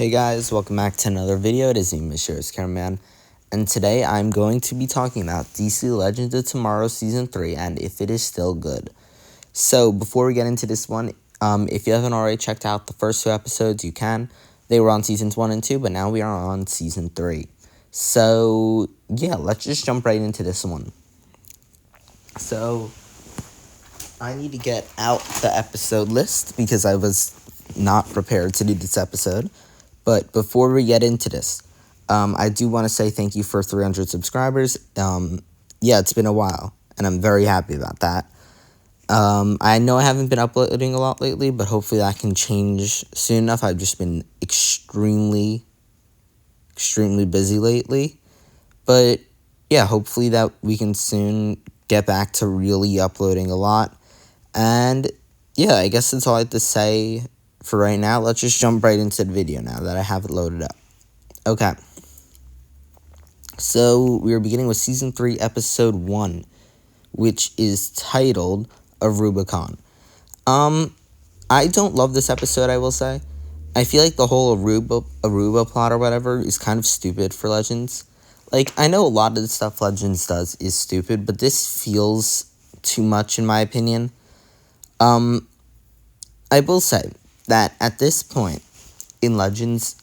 Hey guys, welcome back to another video. It is me, Mr. Cameraman, and today I'm going to be talking about DC Legends of Tomorrow Season 3 and if it is still good. So, before we get into this one, if you haven't already checked out the first two episodes, you can. They were on Seasons 1 and 2, but now we are on Season 3. So, yeah, let's just jump right into this one. So, I need to get out the episode list because I was not prepared to do this episode. But before we get into this, I do want to say thank you for 300 subscribers. Yeah, it's been a while, and I'm very happy about that. I know I haven't been uploading a lot lately, but hopefully that can change soon enough. I've just been extremely busy lately. But yeah, hopefully that we can soon get back to really uploading a lot. And yeah, I guess that's all I have to say for right now. Let's just jump right into the video now that I have it loaded up. Okay. So we are beginning with Season 3, Episode 1, which is titled A Rubicon. I don't love this episode, I will say. I feel like the whole Aruba plot or whatever is kind of stupid for Legends. Like, I know a lot of the stuff Legends does is stupid, but this feels too much in my opinion. I will say that at this point in Legends,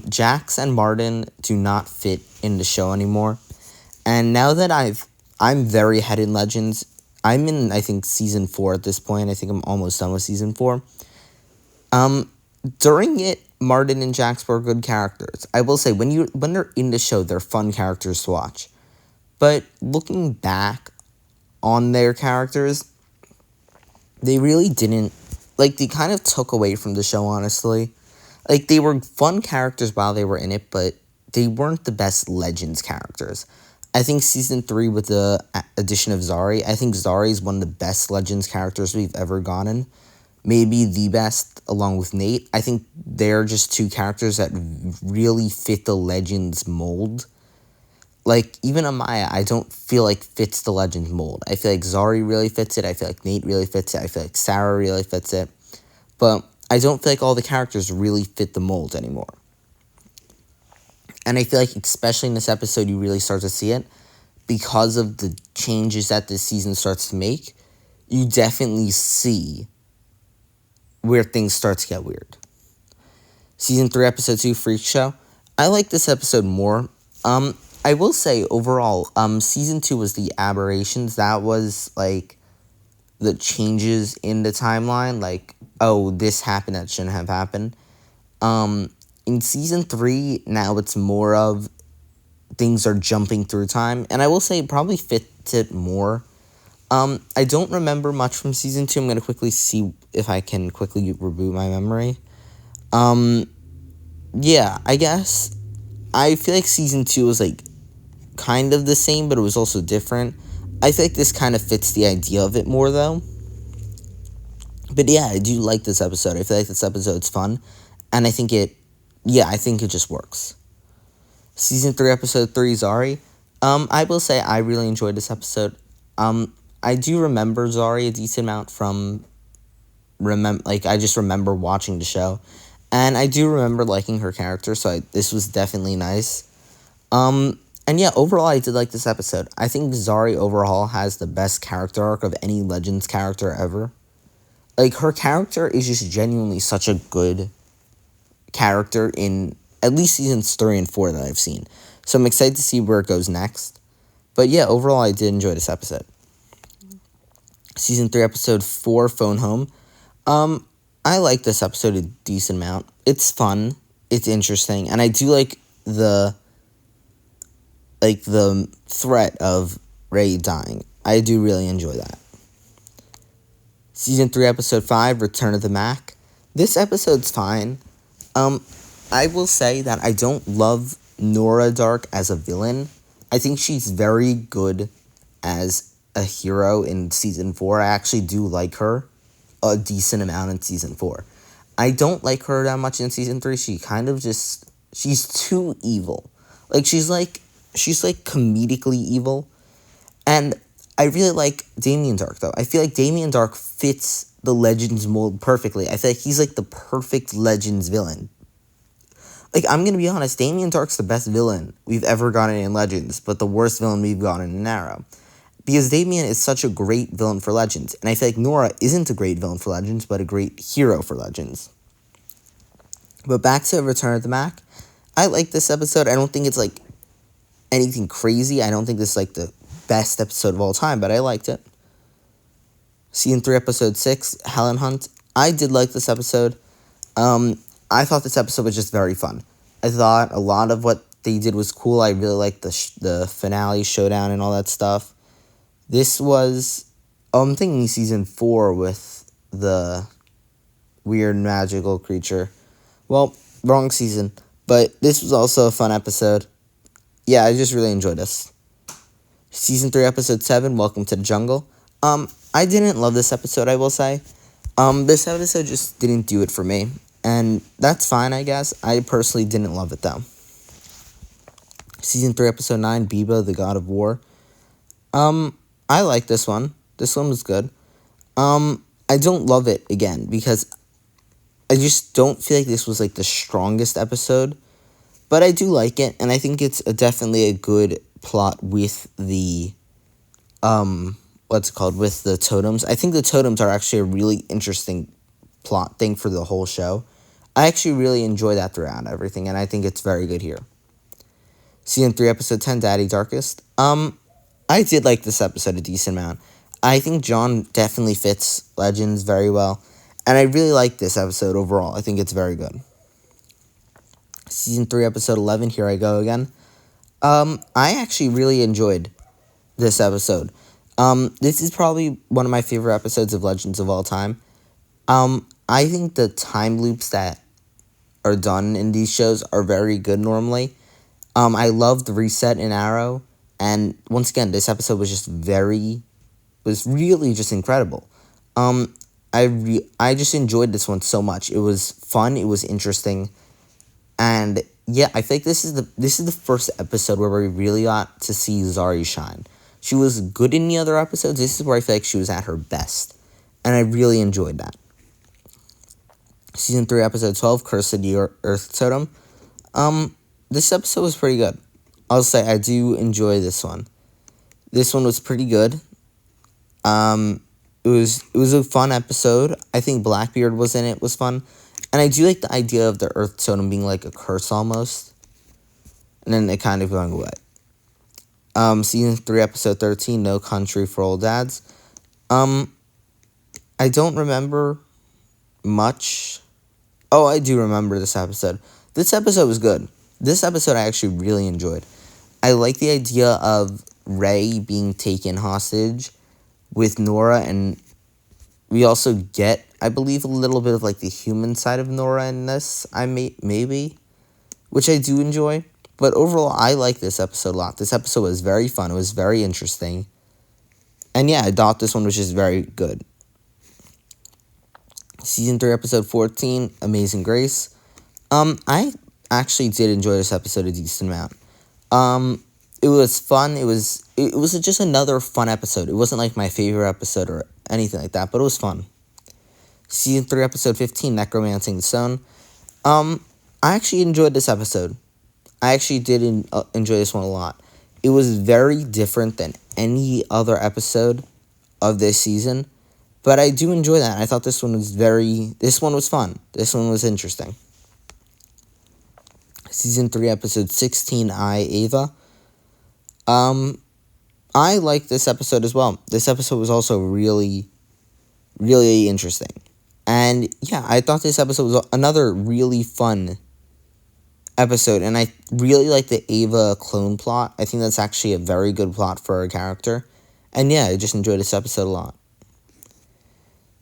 Jax and Martin do not fit in the show anymore. And now that I'm very ahead in Legends, I'm in, I think, Season 4 at this point. I think I'm almost done with Season 4. During it, Martin and Jax were good characters. I will say, when they're in the show, they're fun characters to watch. But looking back on their characters, they really didn't, like, they kind of took away from the show, honestly. Like, they were fun characters while they were in it, but they weren't the best Legends characters. I think Season 3, with the addition of Zari, I think Zari is one of the best Legends characters we've ever gotten. Maybe the best, along with Nate. I think they're just two characters that really fit the Legends mold. Like, even Amaya, I don't feel like fits the Legends mold. I feel like Zari really fits it. I feel like Nate really fits it. I feel like Sarah really fits it. But I don't feel like all the characters really fit the mold anymore. And I feel like, especially in this episode, you really start to see it. Because of the changes that this season starts to make, you definitely see where things start to get weird. Season 3, Episode 2, Freak Show. I like this episode more. I will say, overall, Season 2 was the aberrations. That was, like, the changes in the timeline. Like, oh, this happened that shouldn't have happened. In Season 3, now it's more of things are jumping through time. And I will say it probably fits it more. I don't remember much from Season 2. I'm going to quickly see if I can quickly reboot my memory. Yeah, I guess. I feel like Season 2 was, like, kind of the same, but it was also different. I feel like this kind of fits the idea of it more, though. But yeah, I do like this episode. I feel like this episode's fun. And I think it just works. Season 3, Episode 3, Zari. I will say I really enjoyed this episode. I do remember Zari a decent amount from, I just remember watching the show. And I do remember liking her character, so this was definitely nice. And yeah, overall, I did like this episode. I think Zari overall has the best character arc of any Legends character ever. Like, her character is just genuinely such a good character in at least Seasons 3 and 4 that I've seen. So I'm excited to see where it goes next. But yeah, overall, I did enjoy this episode. Season 3, Episode 4, Phone Home. I like this episode a decent amount. It's fun. It's interesting. And I do like the threat of Ray dying. I do really enjoy that. Season 3, Episode 5, Return of the Mac. This episode's fine. I will say that I don't love Nora Dark as a villain. I think she's very good as a hero in Season 4. I actually do like her a decent amount in Season 4. I don't like her that much in Season 3. She kind of just, she's too evil. Like, she's comedically evil. And I really like Damien Dark, though. I feel like Damien Dark fits the Legends mold perfectly. I feel like he's, like, the perfect Legends villain. Like, I'm gonna be honest, Damien Dark's the best villain we've ever gotten in Legends, but the worst villain we've gotten in Arrow. Because Damien is such a great villain for Legends, and I feel like Nora isn't a great villain for Legends, but a great hero for Legends. But back to Return of the Mac, I like this episode. I don't think it's like anything crazy. I don't think this is like the best episode of all time, but I liked it. Season 3, Episode 6, Helen Hunt. I did like this episode. I thought this episode was just very fun. I thought a lot of what they did was cool. I really liked the finale showdown and all that stuff. This was, I'm thinking Season 4 with the weird magical creature. Well, wrong season, but this was also a fun episode. Yeah, I just really enjoyed this. Season 3, Episode 7, Welcome to the Jungle. I didn't love this episode, I will say. This episode just didn't do it for me. And that's fine, I guess. I personally didn't love it, though. Season 3, Episode 9, Biba, the God of War. I like this one. This one was good. I don't love it, again, because I just don't feel like this was, like, the strongest episode. But I do like it, and I think it's definitely a good plot with the, with the totems. I think the totems are actually a really interesting plot thing for the whole show. I actually really enjoy that throughout everything, and I think it's very good here. Season 3, Episode 10, Daddy Darkest. I did like this episode a decent amount. I think John definitely fits Legends very well, and I really like this episode overall. I think it's very good. Season 3, Episode 11, Here I Go Again. I actually really enjoyed this episode. This is probably one of my favorite episodes of Legends of all time. I think the time loops that are done in these shows are very good normally. I love the reset in Arrow, and once again, this episode was really just incredible. I just enjoyed this one so much. It was fun, it was interesting, and yeah, I think this is the first episode where we really got to see Zari shine. She was good in the other episodes. This is where I feel like she was at her best, and I really enjoyed that. Season 3, Episode 12, Curse of the Earth Totem. This episode was pretty good. I'll say I do enjoy this one. This one was pretty good. It was a fun episode. I think Blackbeard was in it, was fun. And I do like the idea of the Earth Totem being like a curse almost. And then it kind of going away. Season 3, Episode 13, No Country for Old Dads. I don't remember much. Oh, I do remember this episode. This episode was good. This episode I actually really enjoyed. I like the idea of Ray being taken hostage with Nora, and we also get, I believe, a little bit of like the human side of Nora in this. Maybe, which I do enjoy. But overall, I like this episode a lot. This episode was very fun. It was very interesting. And yeah, I thought this one was just very good. Season 3, Episode 14, Amazing Grace. I actually did enjoy this episode a decent amount. It was fun. It was just another fun episode. It wasn't like my favorite episode or anything like that, but it was fun. Season 3, Episode 15, Necromancing the Stone. I actually enjoyed this episode. I actually did enjoy this one a lot. It was very different than any other episode of this season, but I do enjoy that. I thought this one was fun. This one was interesting. Season 3, Episode 16, I, Ava. I liked this episode as well. This episode was also really, really interesting. And yeah, I thought this episode was another really fun episode, and I really like the Ava clone plot. I think that's actually a very good plot for a character. And yeah, I just enjoyed this episode a lot.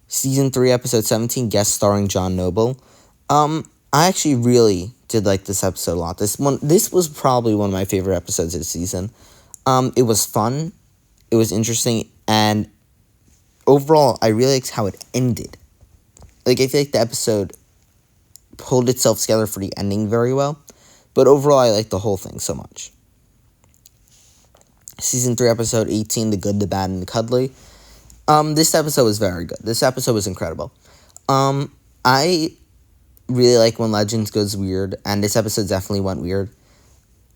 Season 3, Episode 17, guest starring John Noble. I actually really did like this episode a lot. This was probably one of my favorite episodes of the season. It was fun, it was interesting, and overall, I really liked how it ended. Like, I feel like the episode pulled itself together for the ending very well, but overall, I liked the whole thing so much. Season 3, Episode 18, The Good, the Bad, and the Cuddly. This episode was very good. This episode was incredible. I really like when Legends goes weird, and this episode definitely went weird.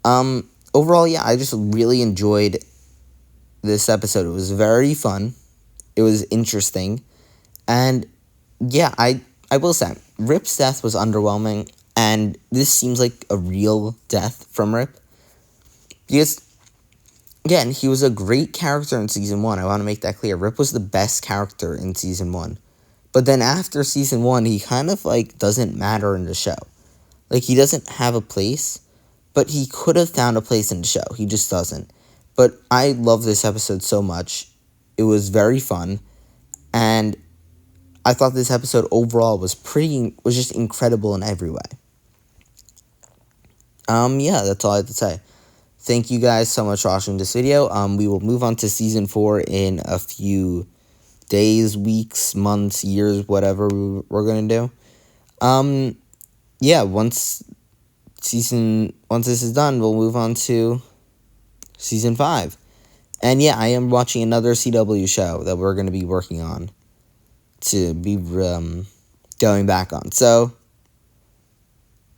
Overall, yeah, I just really enjoyed this episode. It was very fun. It was interesting. And yeah, I will say, Rip's death was underwhelming, and this seems like a real death from Rip. Because, again, he was a great character in Season 1. I want to make that clear. Rip was the best character in Season 1. But then after Season 1, he kind of, like, doesn't matter in the show. Like, he doesn't have a place, but he could have found a place in the show. He just doesn't. But I love this episode so much. It was very fun. And I thought this episode overall was just incredible in every way. Yeah, that's all I have to say. Thank you guys so much for watching this video. We will move on to Season 4 in a few days, weeks, months, years, whatever we're going to do. Yeah, once this is done, we'll move on to Season 5. And yeah, I am watching another CW show that we're going to be working on to be going back on. So,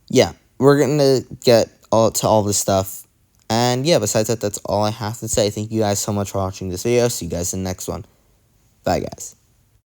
yeah, we're going to get all this stuff. And yeah, besides that, that's all I have to say. Thank you guys so much for watching this video. See you guys in the next one. Bye, guys.